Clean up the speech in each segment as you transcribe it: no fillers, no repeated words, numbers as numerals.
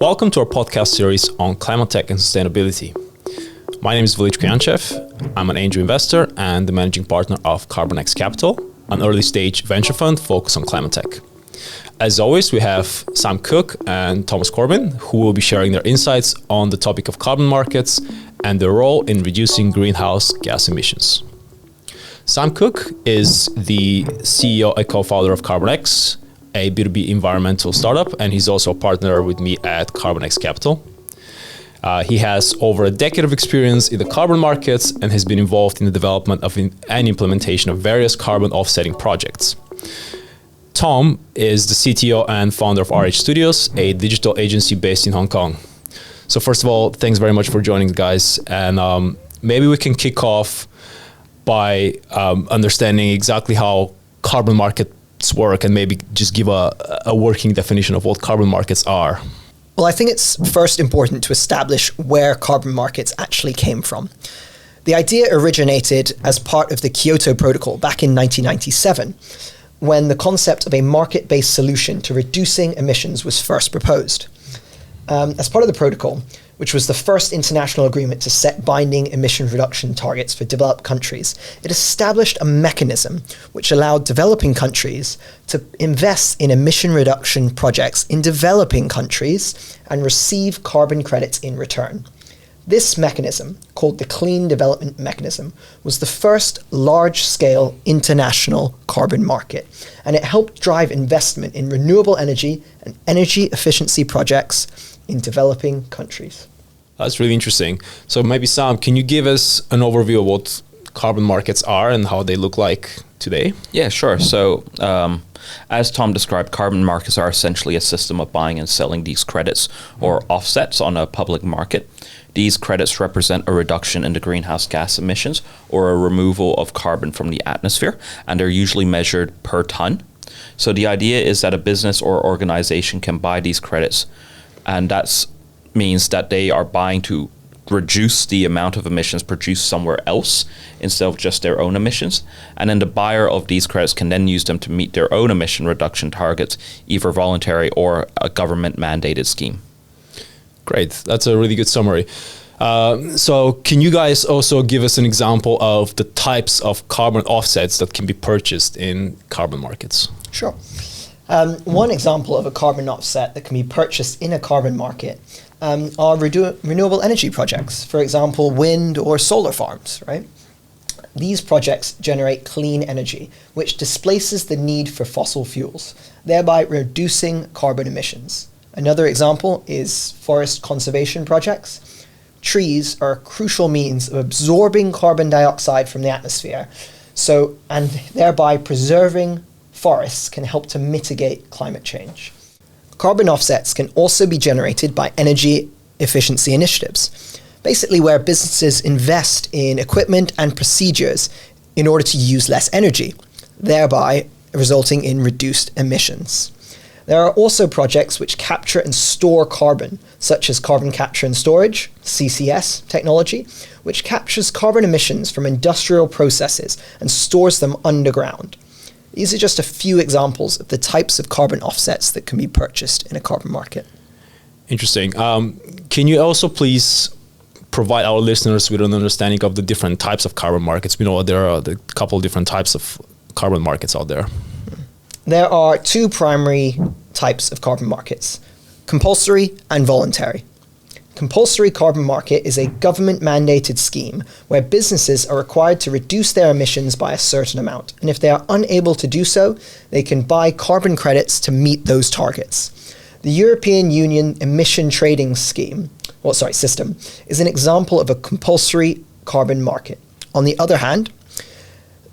Welcome to our podcast series on climate tech and sustainability. My name is Voluntary. I'm an angel investor and the managing partner of Corbin Capital, an early stage venture fund focused on climate tech. As always, we have Sam Cook and Thomas Corbin, who will be sharing their insights on the topic of carbon markets and their role in reducing greenhouse gas emissions. Sam Cook is the CEO and co-founder of CarbonX, a B2B environmental startup, and he's also a partner with me at CarbonX Capital. He has over a decade of experience in the carbon markets and has been involved in the development of and implementation of various carbon offsetting projects. Tom is the CTO and founder of RH Studios, a digital agency based in Hong Kong. So first of all, thanks very much for joining, guys. And maybe we can kick off by understanding exactly how carbon markets work and maybe just give a working definition of what carbon markets are. Well, I think it's first important to establish where carbon markets actually came from. The idea originated as part of the Kyoto Protocol back in 1997, when the concept of a market-based solution to reducing emissions was first proposed. As part of the protocol, which was the first international agreement to set binding emission reduction targets for developed countries, it established a mechanism which allowed developing countries to invest in emission reduction projects in developing countries and receive carbon credits in return. This mechanism, called the Clean Development Mechanism, was the first large-scale international carbon market, and it helped drive investment in renewable energy and energy efficiency projects in developing countries. That's really interesting. So maybe Sam, can you give us an overview of what carbon markets are and how they look like today? Yeah, sure. So as Tom described, carbon markets are essentially a system of buying and selling these credits or offsets on a public market. These credits represent a reduction in the greenhouse gas emissions or a removal of carbon from the atmosphere, and they're usually measured per ton. So the idea is that a business or organization can buy these credits, and that means that they are buying to reduce the amount of emissions produced somewhere else instead of just their own emissions. And then the buyer of these credits can then use them to meet their own emission reduction targets, either voluntary or a government mandated scheme. Great. That's a really good summary. So can you guys also give us an example of the types of carbon offsets that can be purchased in carbon markets? Sure. One example of a carbon offset that can be purchased in a carbon market are renewable energy projects, for example, wind or solar farms, right? These projects generate clean energy, which displaces the need for fossil fuels, thereby reducing carbon emissions. Another example is forest conservation projects. Trees are a crucial means of absorbing carbon dioxide from the atmosphere, and thereby preserving forests can help to mitigate climate change. Carbon offsets can also be generated by energy efficiency initiatives, basically where businesses invest in equipment and procedures in order to use less energy, thereby resulting in reduced emissions. There are also projects which capture and store carbon, such as carbon capture and storage, CCS technology, which captures carbon emissions from industrial processes and stores them underground. These are just a few examples of the types of carbon offsets that can be purchased in a carbon market. Interesting. Can you also please provide our listeners with an understanding of the different types of carbon markets? We know there are a couple of different types of carbon markets out there. There are two primary types of carbon markets, compulsory and voluntary. Compulsory carbon market is a government-mandated scheme where businesses are required to reduce their emissions by a certain amount, and if they are unable to do so, they can buy carbon credits to meet those targets. The European Union Emission Trading System is an example of a compulsory carbon market. On the other hand,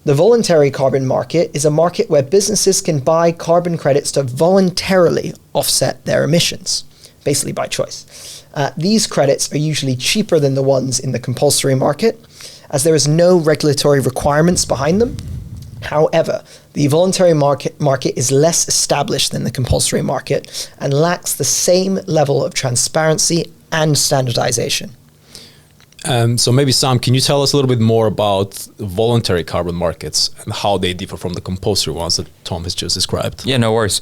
the voluntary carbon market is a market where businesses can buy carbon credits to voluntarily offset their emissions, basically by choice. These credits are usually cheaper than the ones in the compulsory market, as there is no regulatory requirements behind them. However, the voluntary market is less established than the compulsory market and lacks the same level of transparency and standardization. So maybe Sam, can you tell us a little bit more about voluntary carbon markets and how they differ from the compulsory ones that Tom has just described? Yeah, no worries.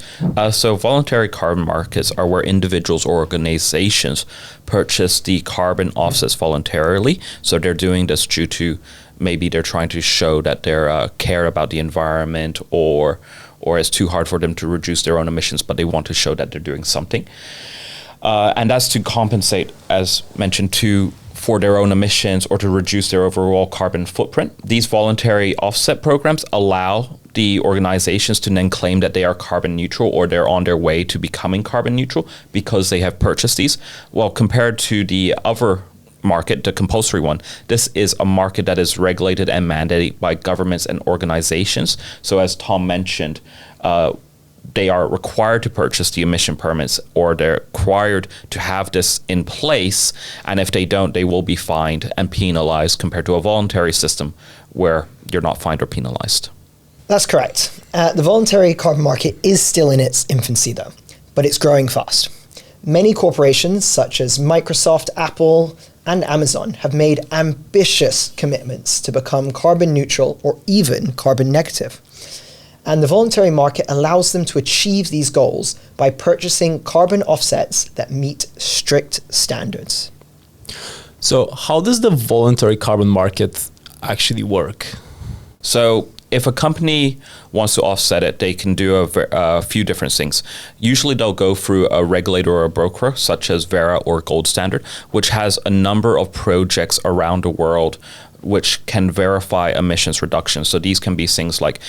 So voluntary carbon markets are where individuals or organizations purchase the carbon offsets voluntarily. So they're doing this due to maybe they're trying to show that they care about the environment, or it's too hard for them to reduce their own emissions, but they want to show that they're doing something. And that's to compensate, as mentioned, for their own emissions or to reduce their overall carbon footprint. These voluntary offset programs allow the organizations to then claim that they are carbon neutral or they're on their way to becoming carbon neutral because they have purchased these. Well, compared to the other market, the compulsory one, this is a market that is regulated and mandated by governments and organizations. So as Tom mentioned, they are required to purchase the emission permits, or they're required to have this in place. And if they don't, they will be fined and penalized compared to a voluntary system where you're not fined or penalized. That's correct. The voluntary carbon market is still in its infancy, though, but it's growing fast. Many corporations, such as Microsoft, Apple, and Amazon, have made ambitious commitments to become carbon neutral or even carbon negative. And the voluntary market allows them to achieve these goals by purchasing carbon offsets that meet strict standards. So how does the voluntary carbon market actually work? So if a company wants to offset it, they can do a few different things. Usually they'll go through a regulator or a broker, such as Verra or Gold Standard, which has a number of projects around the world which can verify emissions reduction. So these can be things like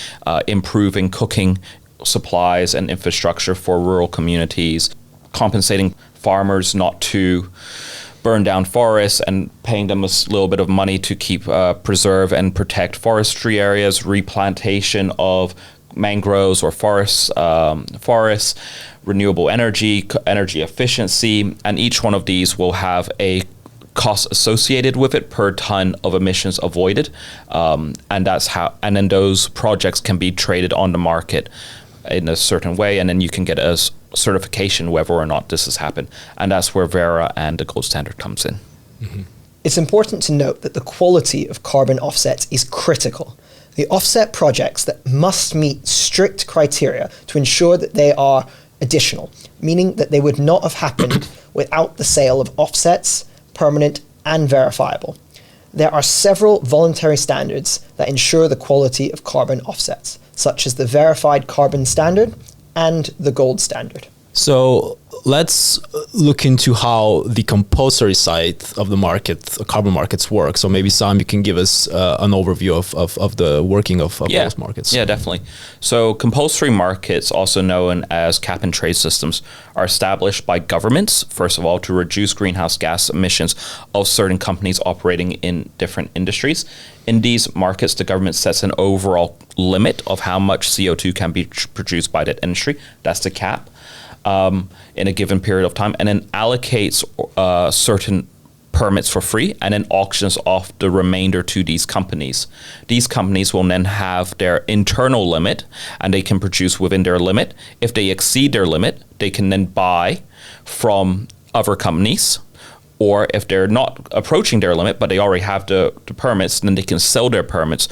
improving cooking supplies and infrastructure for rural communities, compensating farmers not to burn down forests and paying them a little bit of money to keep preserve and protect forestry areas, replantation of mangroves or forests, renewable energy, energy efficiency, and each one of these will have a cost associated with it per ton of emissions avoided, and then those projects can be traded on the market in a certain way, and then you can get a certification whether or not this has happened, and that's where Verra and the Gold Standard comes in. Mm-hmm. It's important to note that the quality of carbon offsets is critical. The offset projects that must meet strict criteria to ensure that they are additional, meaning that they would not have happened without the sale of offsets, permanent and verifiable. There are several voluntary standards that ensure the quality of carbon offsets, such as the Verified Carbon Standard and the Gold Standard. So let's look into how the compulsory side of the market, carbon markets work. So maybe Sam, you can give us an overview of the working of those markets. Yeah, definitely. So compulsory markets, also known as cap and trade systems, are established by governments, first of all, to reduce greenhouse gas emissions of certain companies operating in different industries. In these markets, the government sets an overall limit of how much CO2 can be produced by that industry. That's the cap. In a given period of time, and then allocates certain permits for free and then auctions off the remainder to these companies. These companies will then have their internal limit and they can produce within their limit. If they exceed their limit, they can then buy from other companies, or if they're not approaching their limit but they already have the permits, then they can sell their permits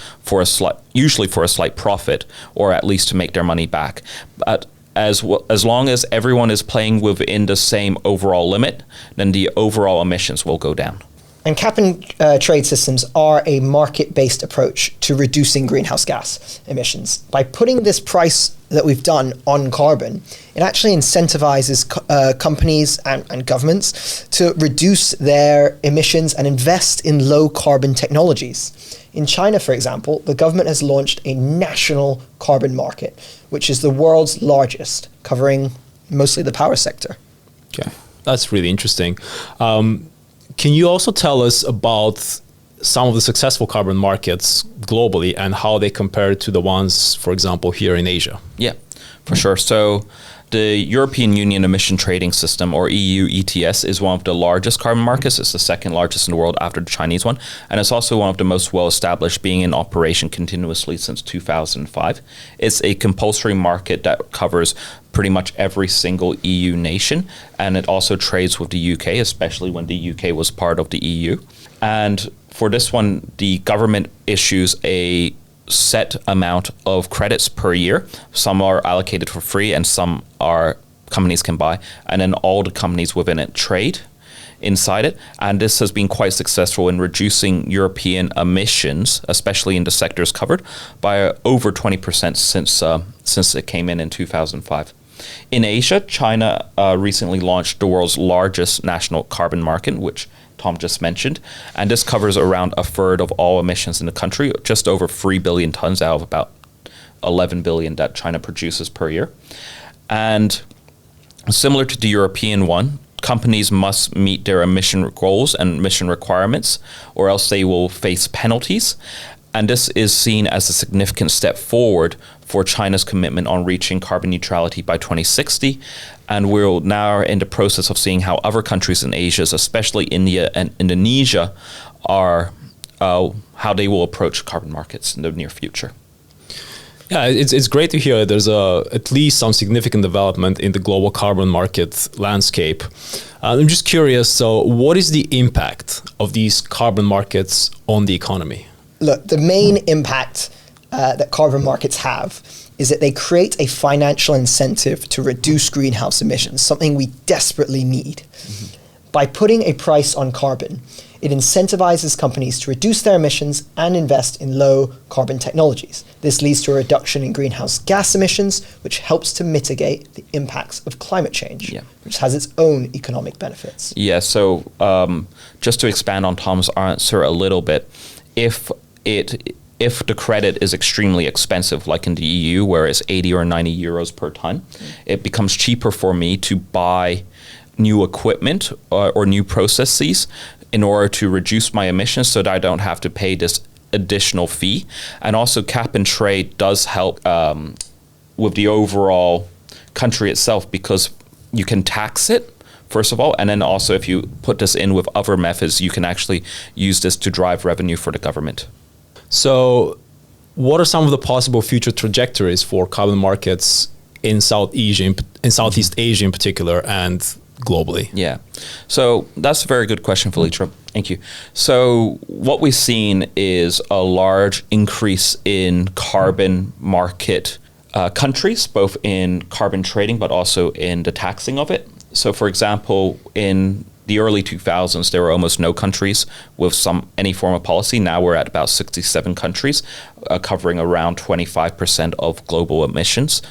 usually for a slight profit, or at least to make their money back. But as long as everyone is playing within the same overall limit, then the overall emissions will go down. And cap and trade systems are a market-based approach to reducing greenhouse gas emissions. By putting this price that we've done on carbon, it actually incentivizes companies and governments to reduce their emissions and invest in low carbon technologies. In China, for example, the government has launched a national carbon market, which is the world's largest, covering mostly the power sector. Okay, that's really interesting. Can you also tell us about some of the successful carbon markets globally and how they compare to the ones, for example, here in Asia? Yeah, for sure. So The European Union Emission Trading System, or EU ETS, is one of the largest carbon markets. It's the second largest in the world after the Chinese one. And it's also one of the most well-established, being in operation continuously since 2005. It's a compulsory market that covers pretty much every single EU nation. And it also trades with the UK, especially when the UK was part of the EU. And for this one, the government issues a set amount of credits per year. Some are allocated for free and some are companies can buy, and then all the companies within it trade inside it. And this has been quite successful in reducing European emissions, especially in the sectors covered, by over 20% since it came in 2005. In Asia, China recently launched the world's largest national carbon market, which Tom just mentioned, and this covers around a third of all emissions in the country, just over 3 billion tons out of about 11 billion that China produces per year. And similar to the European one, companies must meet their emission goals and emission requirements, or else they will face penalties. And this is seen as a significant step forward for China's commitment on reaching carbon neutrality by 2060. And we're now in the process of seeing how other countries in Asia, especially India and Indonesia, are how they will approach carbon markets in the near future. Yeah, it's great to hear there's at least some significant development in the global carbon market landscape. I'm just curious, so what is the impact of these carbon markets on the economy? Look, the main impact that carbon markets have is that they create a financial incentive to reduce greenhouse emissions, something we desperately need. Mm-hmm. By putting a price on carbon, it incentivizes companies to reduce their emissions and invest in low carbon technologies. This leads to a reduction in greenhouse gas emissions, which helps to mitigate the impacts of climate change, which has its own economic benefits. Yeah, so just to expand on Tom's answer a little bit, if the credit is extremely expensive, like in the EU, where it's 80 or 90 euros per ton, it becomes cheaper for me to buy new equipment or new processes in order to reduce my emissions so that I don't have to pay this additional fee. And also cap and trade does help with the overall country itself, because you can tax it, first of all, and then also if you put this in with other methods, you can actually use this to drive revenue for the government. So what are some of the possible future trajectories for carbon markets in Southeast Asia in particular, and globally? Yeah, so that's a very good question, Felicia. Thank you. So what we've seen is a large increase in carbon market countries, both in carbon trading, but also in the taxing of it. So for example, in the early 2000s, there were almost no countries with any form of policy. Now we're at about 67 countries, covering around 25% of global emissions.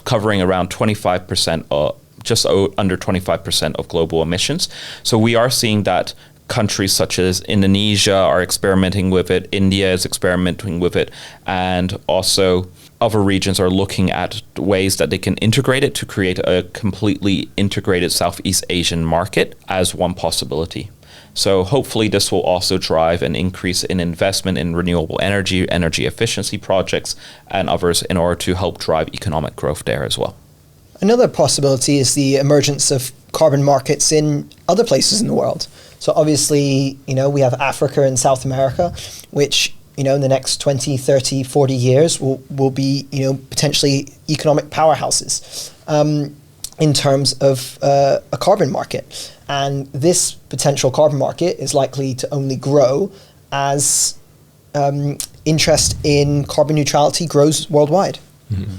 Covering around 25%, just under 25% of global emissions. So we are seeing that countries such as Indonesia are experimenting with it, India is experimenting with it, and also other regions are looking at ways that they can integrate it to create a completely integrated Southeast Asian market as one possibility. So hopefully this will also drive an increase in investment in renewable energy, energy efficiency projects, and others in order to help drive economic growth there as well. Another possibility is the emergence of carbon markets in other places in the world. So obviously, we have Africa and South America, which in the next 20, 30, 40 years will be, potentially economic powerhouses in terms of a carbon market. And this potential carbon market is likely to only grow as interest in carbon neutrality grows worldwide. Mm-hmm.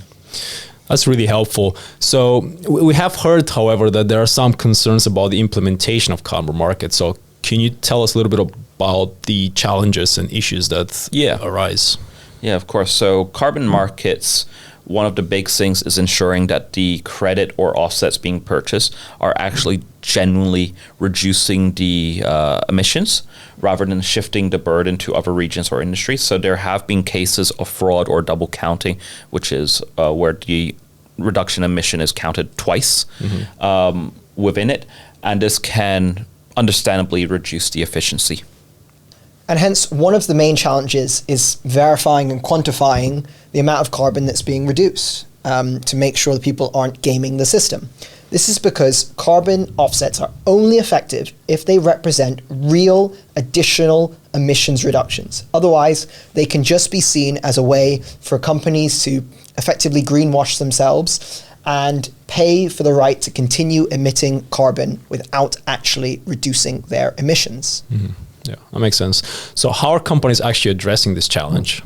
That's really helpful. So we have heard, however, that there are some concerns about the implementation of carbon markets. So can you tell us a little bit about the challenges and issues that arise? Yeah, of course. So carbon markets, one of the big things is ensuring that the credit or offsets being purchased are actually genuinely reducing the emissions rather than shifting the burden to other regions or industries. So there have been cases of fraud or double counting, which is where the reduction emission is counted twice within it. And this can understandably reduce the efficiency. And hence, one of the main challenges is verifying and quantifying the amount of carbon that's being reduced. to make sure that people aren't gaming the system. This is because carbon offsets are only effective if they represent real additional emissions reductions. Otherwise, they can just be seen as a way for companies to effectively greenwash themselves and pay for the right to continue emitting carbon without actually reducing their emissions. Yeah, that makes sense. So how are companies actually addressing this challenge?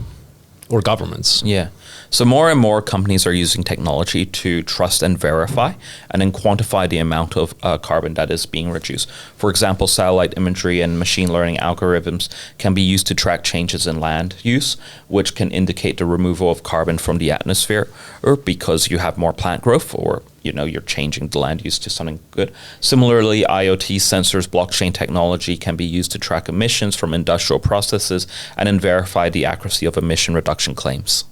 Or governments? Yeah. So more and more companies are using technology to trust and verify and then quantify the amount of carbon that is being reduced. For example, satellite imagery and machine learning algorithms can be used to track changes in land use, which can indicate the removal of carbon from the atmosphere, or because you have more plant growth, or you're changing the land use to something good. Similarly, IoT sensors, blockchain technology can be used to track emissions from industrial processes and then verify the accuracy of emission reduction claims.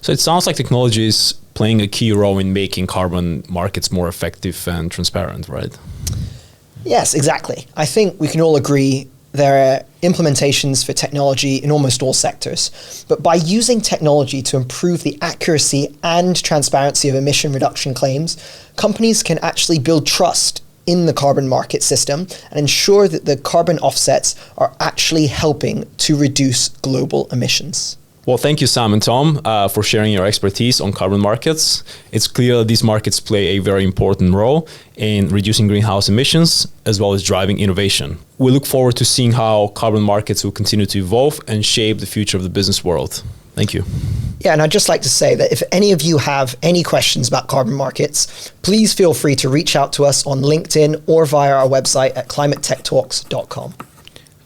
So it sounds like technology is playing a key role in making carbon markets more effective and transparent, right? Yes, exactly. I think we can all agree there are implementations for technology in almost all sectors. But by using technology to improve the accuracy and transparency of emission reduction claims, companies can actually build trust in the carbon market system and ensure that the carbon offsets are actually helping to reduce global emissions. Well, thank you, Sam and Tom, for sharing your expertise on carbon markets. It's clear that these markets play a very important role in reducing greenhouse emissions as well as driving innovation. We look forward to seeing how carbon markets will continue to evolve and shape the future of the business world. Thank you. Yeah, and I'd just like to say that if any of you have any questions about carbon markets, please feel free to reach out to us on LinkedIn or via our website at climatetechtalks.com.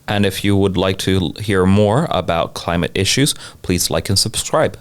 And if you would like to hear more about climate issues, please like and subscribe.